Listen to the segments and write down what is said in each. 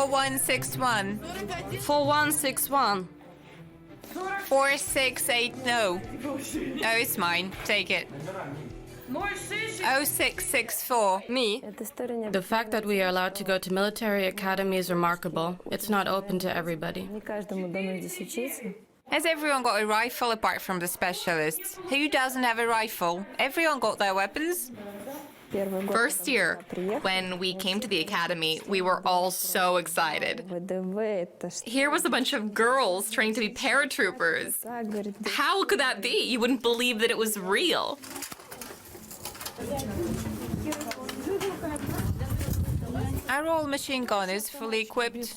4161. 4161. 4680. No, it's mine. Take it. 0664. Me. The fact that we are allowed to go to military academy is remarkable. It's not open to everybody. Has everyone got a rifle apart from the specialists? Who doesn't have a rifle? Everyone got their weapons? First year, when we came to the academy, we were all so excited. Here was a bunch of girls training to be paratroopers. How could that be? You wouldn't believe that it was real. Are all machine gunners fully equipped?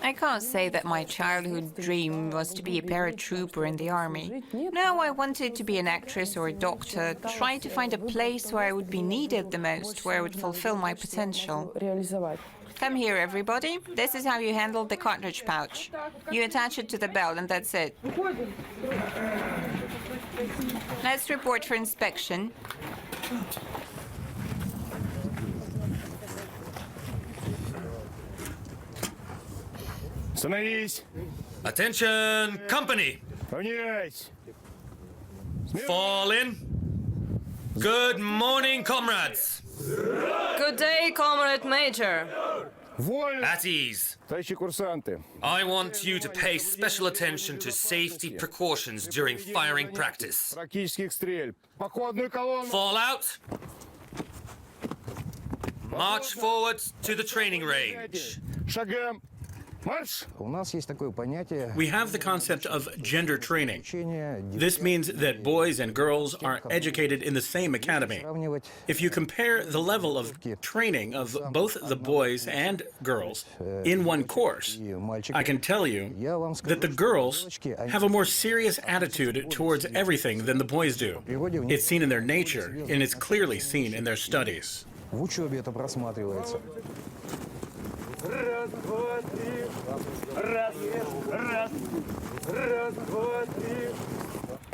I can't say that my childhood dream was to be a paratrooper in the army. No, I wanted to be an actress or a doctor, try to find a place where I would be needed the most, where I would fulfill my potential. Come here, everybody. This is how you handle the cartridge pouch. You attach it to the belt and that's it. Let's report for inspection. Attention, company! Fall in. Good morning, comrades. Good day, Comrade Major. At ease. I want you to pay special attention to safety precautions during firing practice. Fall out. March forward to the training range. We have the concept of gender training. This means that boys and girls are educated in the same academy. If you compare the level of training of both the boys and girls in one course, I can tell you that the girls have a more serious attitude towards everything than the boys do. It's seen in their nature, and it's clearly seen in their studies.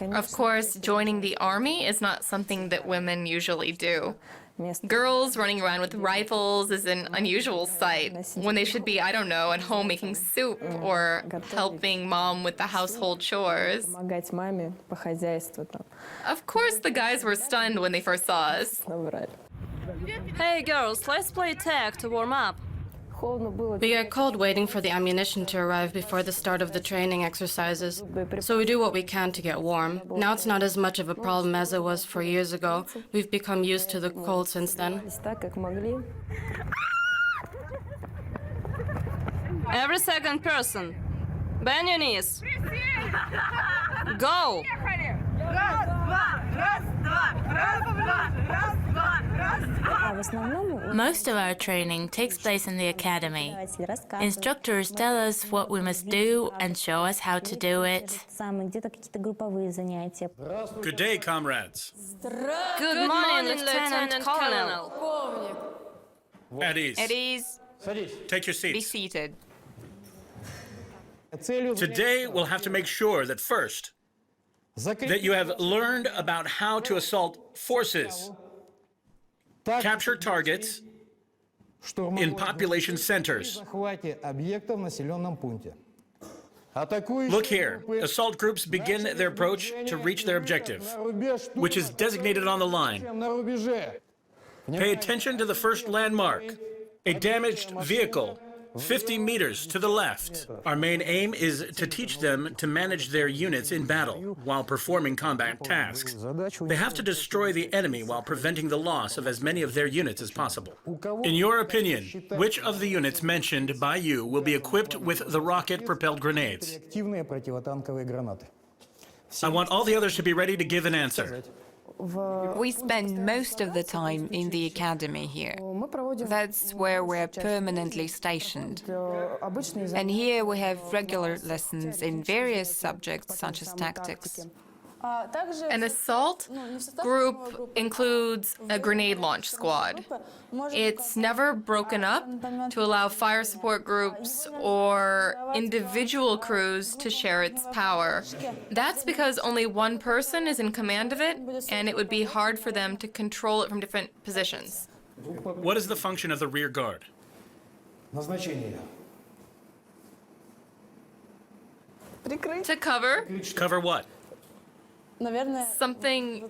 Of course, joining the army is not something that women usually do. Girls running around with rifles is an unusual sight, when they should be, I don't know, at home making soup or helping mom with the household chores. Of course, the guys were stunned when they first saw us. Hey girls, let's play tag to warm up. We are cold waiting for the ammunition to arrive before the start of the training exercises, so we do what we can to get warm. Now it's not as much of a problem as it was 4 years ago. We've become used to the cold since then. Every second person, bend your knees. Go! Most of our training takes place in the academy. Instructors tell us what we must do and show us how to do it. Good day, comrades. Good morning, Lieutenant Colonel. At ease. At ease. Take your Be seats. seated. Today, we'll have to make sure that first, that you have learned about how to assault forces, capture targets in population centers. Look here. Assault groups begin their approach to reach their objective, which is designated on the line. Pay attention to the first landmark, a damaged vehicle 50 meters to the left. Our main aim is to teach them to manage their units in battle while performing combat tasks. They have to destroy the enemy while preventing the loss of as many of their units as possible. In your opinion, which of the units mentioned by you will be equipped with the rocket-propelled grenades? I want all the others to be ready to give an answer. We spend most of the time in the academy here. That's where we're permanently stationed. And here we have regular lessons in various subjects such as tactics. An assault group includes a grenade launch squad. It's never broken up to allow fire support groups or individual crews to share its power. That's because only one person is in command of it, and it would be hard for them to control it from different positions. What is the function of the rear guard? Назначение. To cover Cover what? something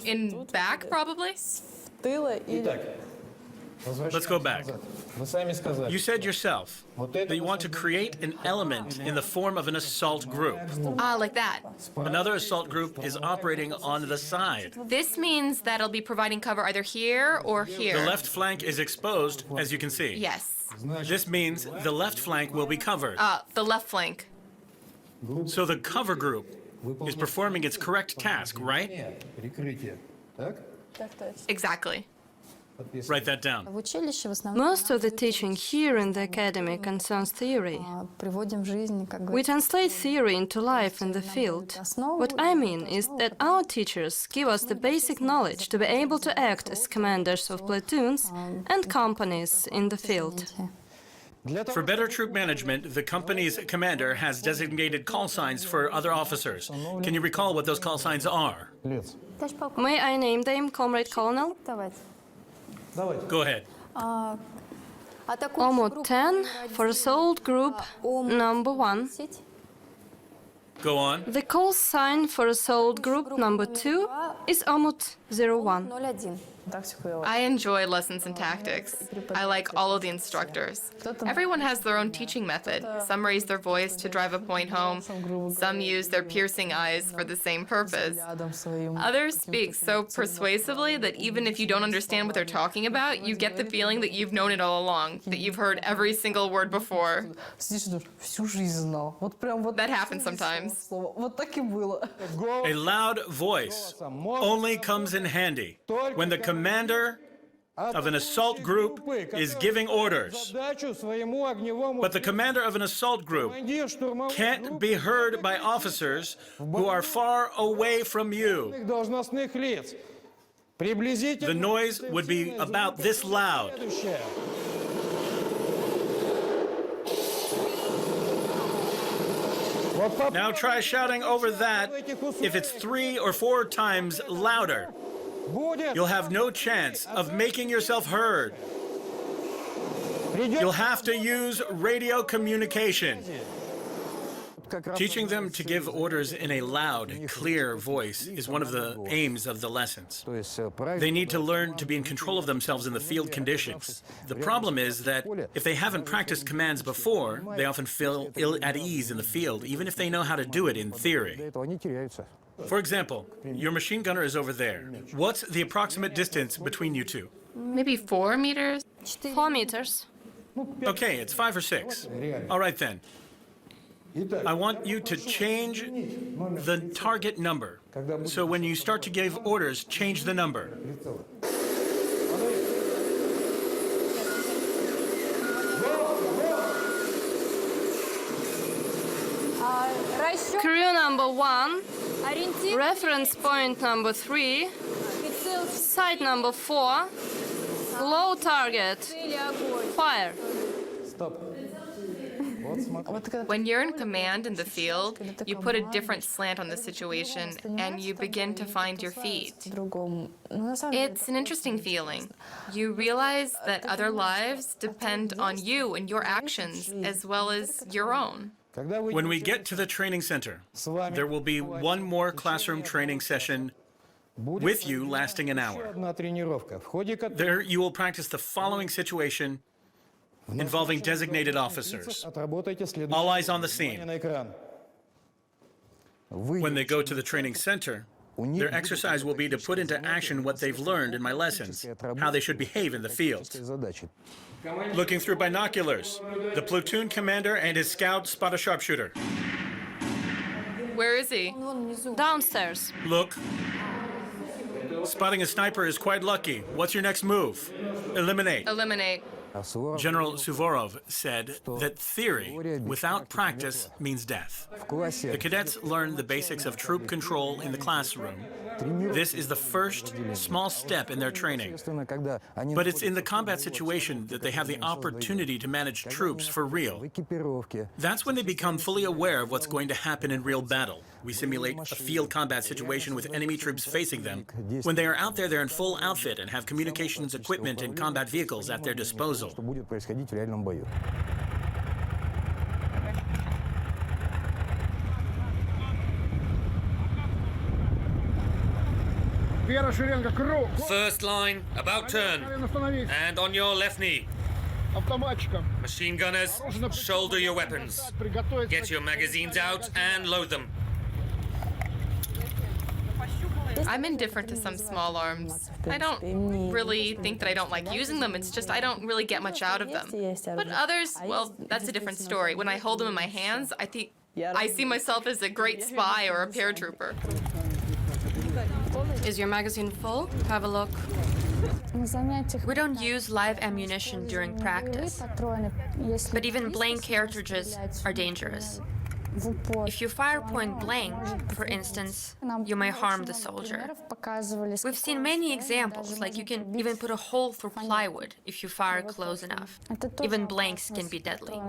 in back, probably? Итак, Let's go back. назад. Вы сами сказали. You said yourself that you want to create an element in the form of an assault group. Ah, like that. Another assault group is operating on the side. This means that it'll be providing cover either here or here. The left flank is exposed, as you can see. Yes. This means the left flank will be covered. The left flank. So the cover group is performing its correct task, right? Перекрытие. Так? Exactly. Write that down. Most of the teaching here in the academy concerns theory. We translate theory into life in the field. What I mean is that our teachers give us the basic knowledge to be able to act as commanders of platoons and companies in the field. For better troop management, the company's commander has designated call signs for other officers. Can you recall what those call signs are? Лец. May I name them, Comrade Colonel? Давайте. Go ahead. Omut 10 for assault group number 1. Go on. The call sign for assault group number 2 is Omut 01. I enjoy lessons in tactics. I like all of the instructors. Everyone has their own teaching method. Some raise their voice to drive a point home. Some use their piercing eyes for the same purpose. Others speak so persuasively that even if you don't understand what they're talking about, you get the feeling that you've known it all along, that you've heard every single word before. That happens sometimes. A loud voice only comes in handy when the commander of an assault group is giving orders. But the commander of an assault group can't be heard by officers who are far away from you. The noise would be about this loud. Now try shouting over that if it's 3 or 4 times louder. You'll have no chance of making yourself heard. You'll have to use radio communication. Teaching them to give orders in a loud, clear voice is one of the aims of the lessons. They need to learn to be in control of themselves in the field conditions. The problem is that if they haven't practiced commands before, they often feel ill at ease in the field, even if they know how to do it in theory. For example, your machine gunner is over there. What's the approximate distance between you two? Maybe 4 meters? 4 meters. Okay, it's 5 or 6. All right then. I want you to change the target number. So when you start to give orders, change the number. Crew number 1, reference point number 3, site number 4, low target, fire. When you're in command in the field, you put a different slant on the situation and you begin to find your feet. It's an interesting feeling. You realize that other lives depend on you and your actions as well as your own. When we get to the training center, there will be one more classroom training session with you lasting an hour. There you will practice the following situation involving designated officers. All eyes on the scene. When they go to the training center, their exercise will be to put into action what they've learned in my lessons, how they should behave in the field. Looking through binoculars, the platoon commander and his scout spot a sharpshooter. Where is he? Downstairs. Look. Spotting a sniper is quite lucky. What's your next move? Eliminate. Eliminate. General Suvorov said that theory without practice means death. The cadets learn the basics of troop control in the classroom, This is the first small step in their training. But it's in the combat situation that they have the opportunity to manage troops for real. That's when they become fully aware of what's going to happen in real battle. We simulate a field combat situation with enemy troops facing them. When they are out there, they're in full outfit and have communications equipment and combat vehicles at their disposal. First line, about turn. And on your left knee. Machine gunners, shoulder your weapons. Get your magazines out and load them. I'm indifferent to some small arms. I don't really think that I don't like using them, it's just I don't really get much out of them. But others, well, that's a different story. When I hold them in my hands, I think I see myself as a great spy or a paratrooper. Is your magazine full? Have a look. We don't use live ammunition during practice, but even blank cartridges are dangerous. If you fire point blank, for instance, you may harm the soldier. We've seen many examples, like you can even put a hole through plywood if you fire close enough. Even blanks can be deadly.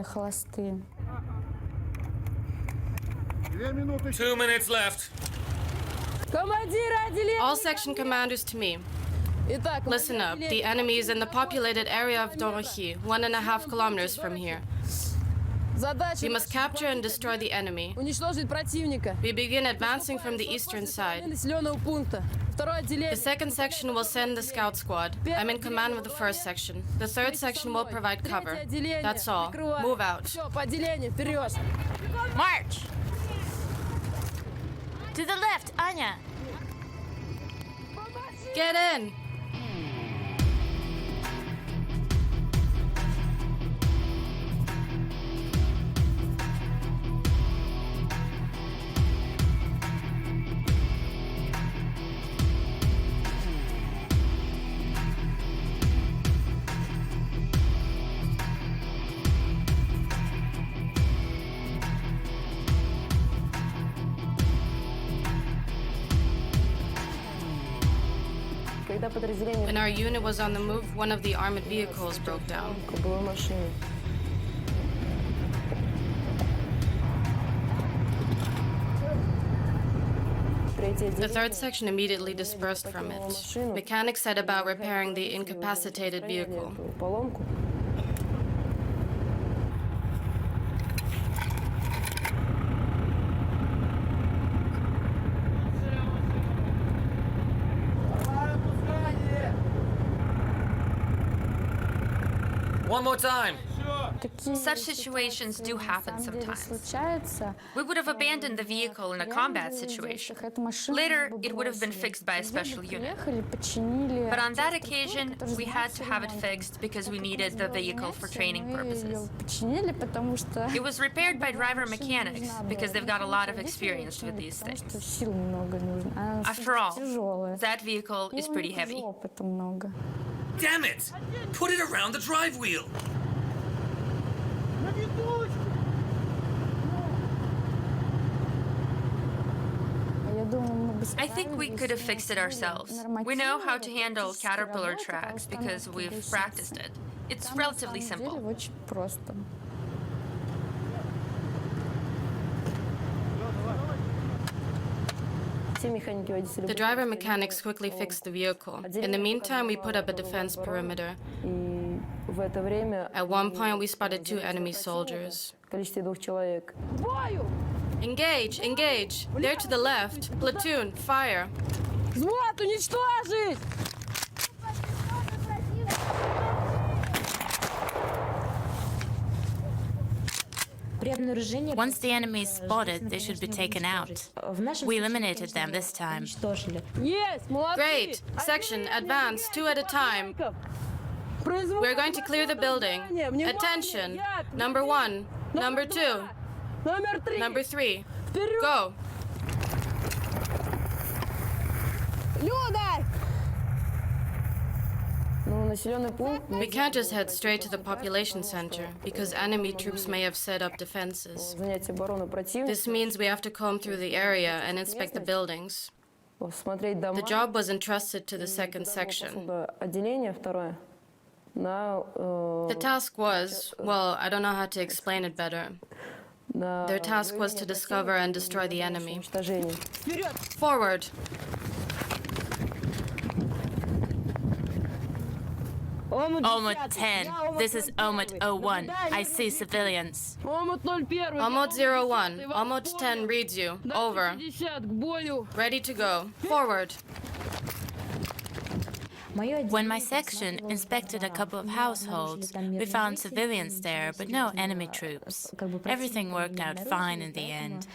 2 minutes left. All section commanders to me. Listen up. The enemy is in the populated area of Dorohi, 1.5 kilometers from here. We must capture and destroy the enemy. We begin advancing from the eastern side. The second section will send the scout squad. I'm in command of the first section. The third section will provide cover. That's all. Move out. March! To the left, Anya! Get in! When our unit was on the move, one of the armored vehicles broke down. The third section immediately dispersed from it. Mechanics set about repairing the incapacitated vehicle. One more time. Such situations do happen sometimes. We would have abandoned the vehicle in a combat situation. Later, it would have been fixed by a special unit. But on that occasion, we had to have it fixed because we needed the vehicle for training purposes. It was repaired by driver mechanics because they've got a lot of experience with these things. After all, that vehicle is pretty heavy. Damn it! Put it around the drive wheel. I think we could have fixed it ourselves. We know how to handle caterpillar tracks because we've practiced it. It's relatively simple. The driver mechanics quickly fixed the vehicle. In the meantime, we put up a defense perimeter. At one point, we spotted 2 enemy soldiers. Engage! Engage! They're to the left. Platoon, fire! Once the enemy is spotted, they should be taken out. We eliminated them this time. Great! Section, advance, 2 at a time. We're going to clear the building. Attention! Number 1, number 2, number 3. Go! We can't just head straight to the population center, because enemy troops may have set up defenses. This means we have to comb through the area and inspect the buildings. The job was entrusted to the second section. The task was, well, I don't know how to explain it better. Their task was to discover and destroy the enemy. Forward! Omut 10, this is Omut 01. I see civilians. Omut 01, Omut 10 reads you. Over. Ready to go. Forward. When my section inspected a couple of households, we found civilians there, but no enemy troops. Everything worked out fine in the end.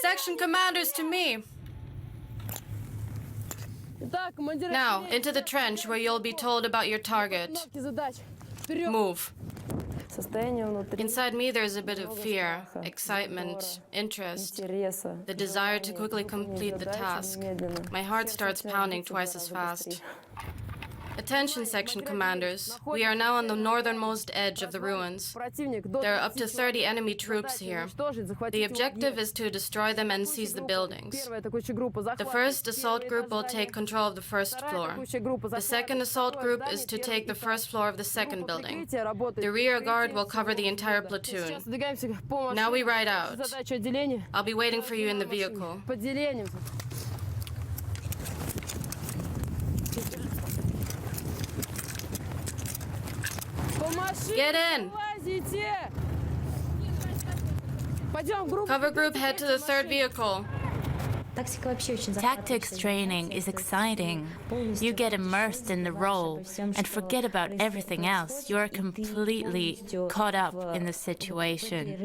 Section commanders to me. Now, into the trench where you'll be told about your target. Move. Inside me, there's a bit of fear, excitement, interest, the desire to quickly complete the task. My heart starts pounding twice as fast. Attention, section commanders. We are now on the northernmost edge of the ruins. There are up to 30 enemy troops here. The objective is to destroy them and seize the buildings. The first assault group will take control of the first floor. The second assault group is to take the first floor of the second building. The rear guard will cover the entire platoon. Now we ride out. I'll be waiting for you in the vehicle. Get in! Cover group, head to the third vehicle. Tactics training is exciting. You get immersed in the role and forget about everything else. You're completely caught up in the situation.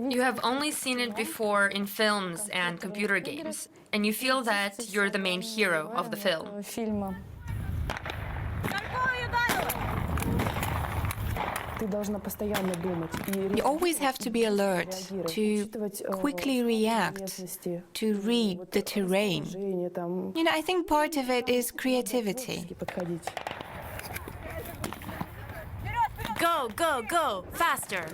You have only seen it before in films and computer games, and you feel that you're the main hero of the film. You always have to be alert, to quickly react, to read the terrain. You know, I think part of it is creativity. Go, go, go! Faster!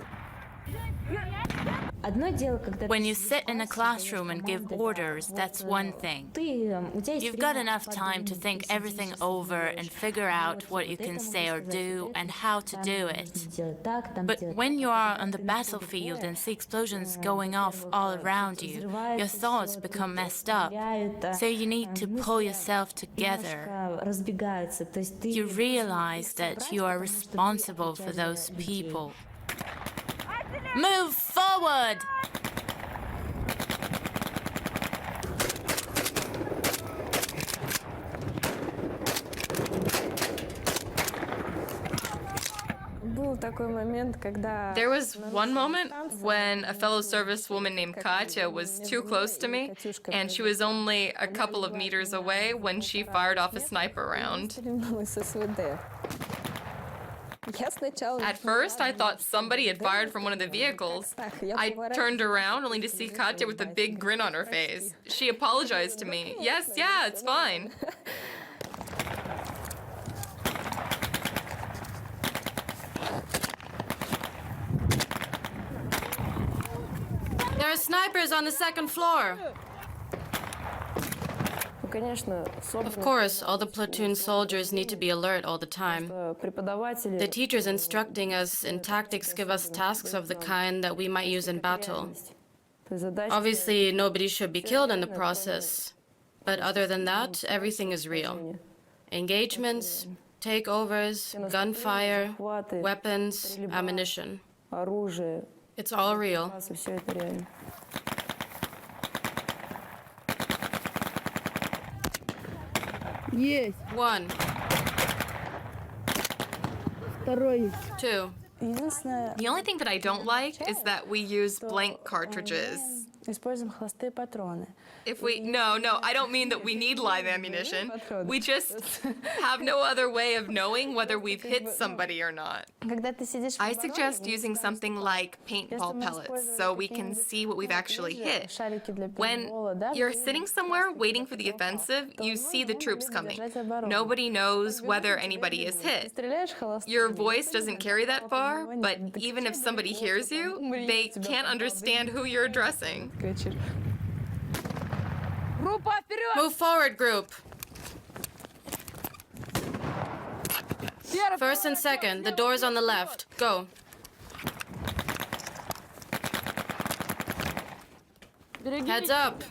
When you sit in a classroom and give orders, that's one thing. You've got enough time to think everything over and figure out what you can say or do and how to do it. But when you are on the battlefield and see explosions going off all around you, your thoughts become messed up. So you need to pull yourself together. You realize that you are responsible for those people. Move forward! There was one moment when a fellow servicewoman named Katya was too close to me, and she was only a couple of meters away when she fired off a sniper round. At first, I thought somebody had fired from one of the vehicles. I turned around only to see Katya with a big grin on her face. She apologized to me. Yes, yeah, it's fine. There are snipers on the second floor. Of course, all the platoon soldiers need to be alert all the time. The teachers instructing us in tactics give us tasks of the kind that we might use in battle. Obviously, nobody should be killed in the process. But other than that, everything is real. Engagements, takeovers, gunfire, weapons, ammunition. It's all real. One. 2. The only thing that I don't like is that we use blank cartridges. If we, no, I don't mean that we need live ammunition. We just have no other way of knowing whether we've hit somebody or not. I suggest using something like paintball pellets so we can see what we've actually hit. When you're sitting somewhere waiting for the offensive, you see the troops coming. Nobody knows whether anybody is hit. Your voice doesn't carry that far, but even if somebody hears you, they can't understand who you're addressing. Move forward, group. First and second, the doors on the left. Go. Heads up.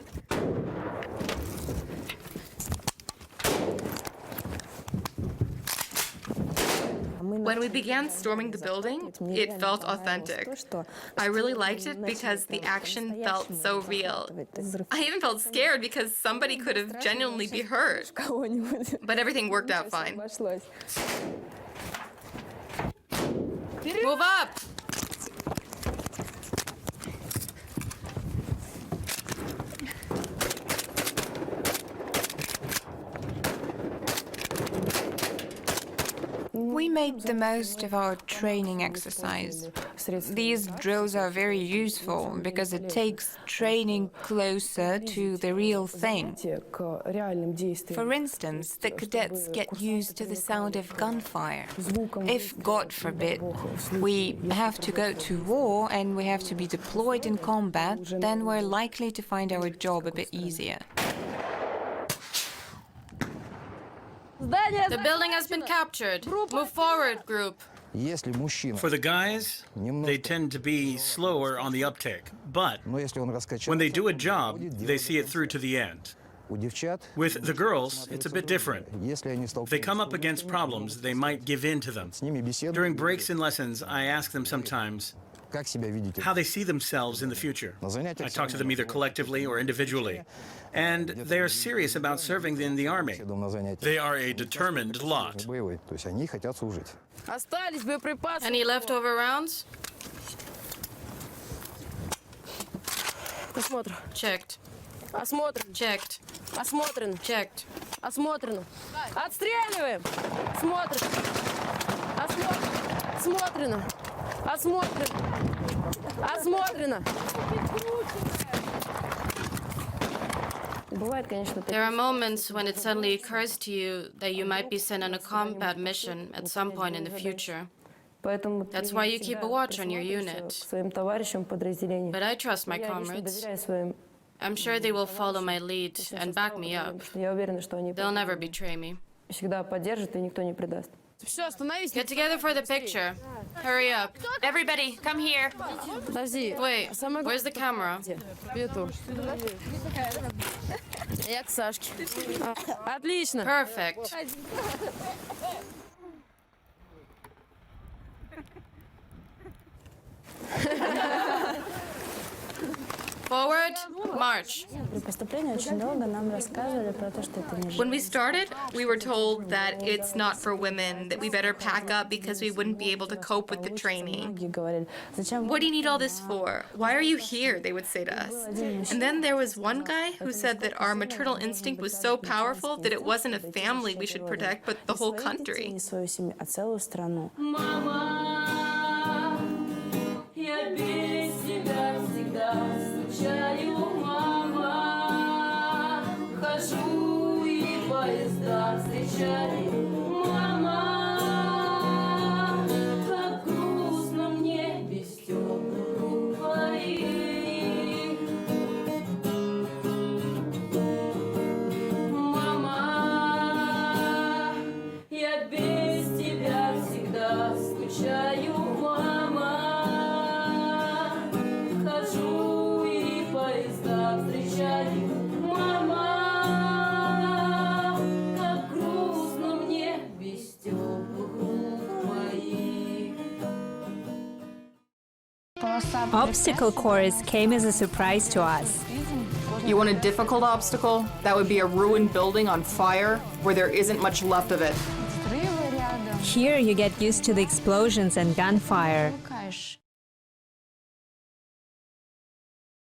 When we began storming the building, it felt authentic. I really liked it because the action felt so real. I even felt scared because somebody could have genuinely been hurt. But everything worked out fine. Move up. We made the most of our training exercise. These drills are very useful because it takes training closer to the real thing. For instance, the cadets get used to the sound of gunfire. If, God forbid, we have to go to war and we have to be deployed in combat, then we're likely to find our job a bit easier. The building has been captured. Move forward, group. For the guys, they tend to be slower on the uptick. But when they do a job, they see it through to the end. With the girls, it's a bit different. If they come up against problems, they might give in to them. During breaks in lessons, I ask them sometimes how they see themselves in the future. I talk to them either collectively or individually. And they are serious about serving in the army. They are a determined lot. Any leftover rounds? Checked. Checked. Checked. Осмотрено. Отстреливаем. Смотрим. Осмотрено. Осмотрено. Осмотрено. There are moments when it suddenly occurs to you that you might be sent on a combat mission at some point in the future. That's why you keep a watch on your unit. But I trust my comrades. I'm sure they will follow my lead and back me up. They'll never betray me. Get together for the picture. Hurry up. Everybody, come here. Wait, where's the camera? Я к Сашке. Отлично. Perfect. Forward, march. When we started, we were told that it's not for women, that we better pack up because we wouldn't be able to cope with the training. What do you need all this for? Why are you here? They would say to us. And then there was one guy who said that our maternal instinct was so powerful that it wasn't a family we should protect, but the whole country. Скучаю, мама, хожу и поезда встречаю, мама, как грустно мне без теплых рук твоих. Мама, я без тебя всегда скучаю, мама, хожу и поезда встречаю, мама, как грустно мне без теплых рук твоих. Obstacle course came as a surprise to us. You want a difficult obstacle? That would be a ruined building on fire where there isn't much left of it. Here you get used to the explosions and gunfire.